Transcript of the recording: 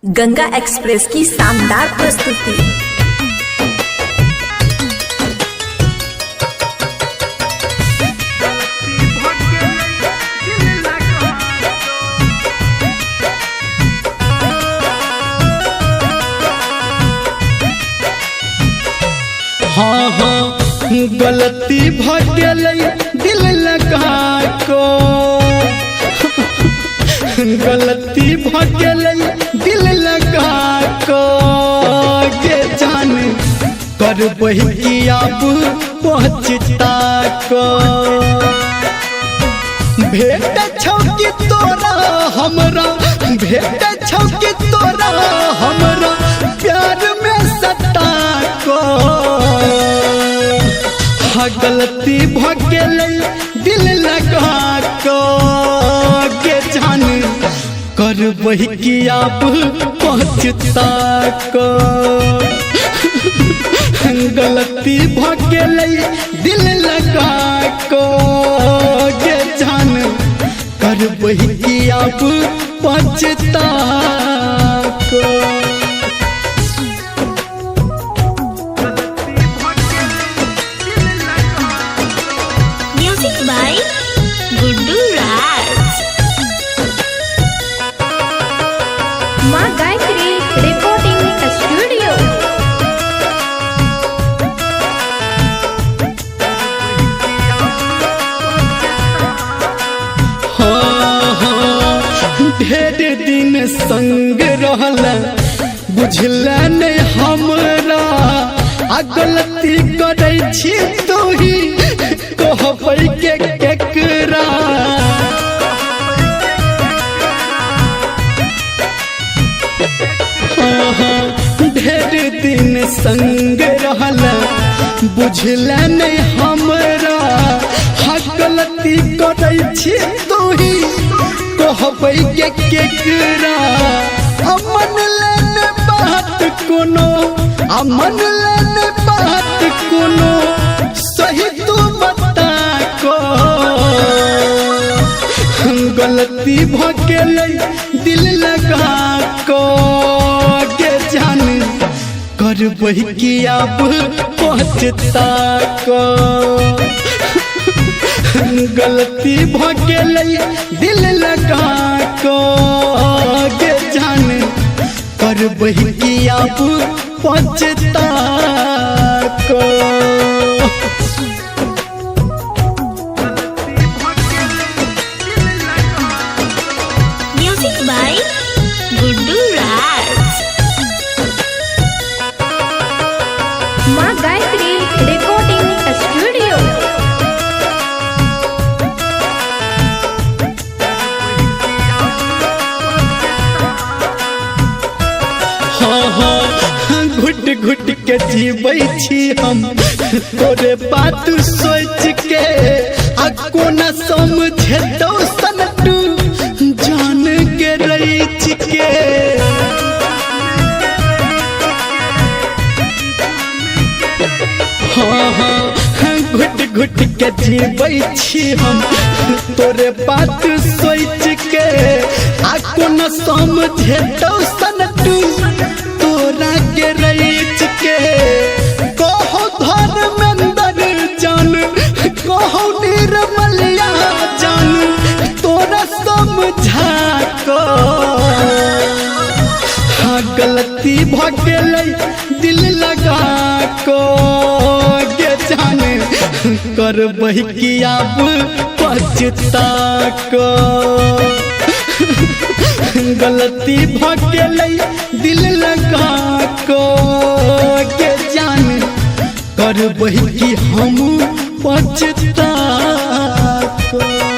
Ganga express की शानदार प्रस्तुति। हाँ हाँ गलती भगेलै दिल लगा को गलती भगेलै दिल लगा को के जान कर बही अब पहुँचता को भेट छौकी तोरा हमरा भेट छौकी तोरा हमरा प्यार में सता को गलती भगेलै दिल लगा को के जान कर बही अब पहुँचता को गलती भगेलै दिल लगा को के जान कर बही अब पहुँचता को। बाय गुड्डू राज। माँ गायत्री रिकॉर्डिंग स्टूडियो। ढेर दिन संग रहला बुझला नहीं हमरा आ गलती करे छी तू ही कहबै के केकरा ढेर दिन संग रहला बुझला नहीं हमरा आ गलती करे छी तू ही कहबै के केकरा अमन लेने बात कोनो अमन लेने बात कोनो सही तू बता को गलती भगेलै दिल लगा को के जान कर बही अब पहुँचता को गलती भगेलै दिल लगा को के जान कर बही अब पहुँचता को। म्यूजिक बाय गुड्डू राज। माँ गायत्री रिकॉर्डिंग स्टूडियो। घुट घुट के जीवै छी हम तोरे बात सोच के आ कोना समझेतौ सन तू जान के रही के घुट घुट के जीवै छी हम तोरे बात सोच के आ कोना समझेतौ सन तू तोरा के रईच के कहो धर्मेंद्र जान कहो निर्मलिया जान तोरा समझा को हाँ गलती भगेलै दिल लगा को के जान कर बही अब पहुँचता को गलती भगेलै दिल लगा को के जान कर बही हम पहुँचता को।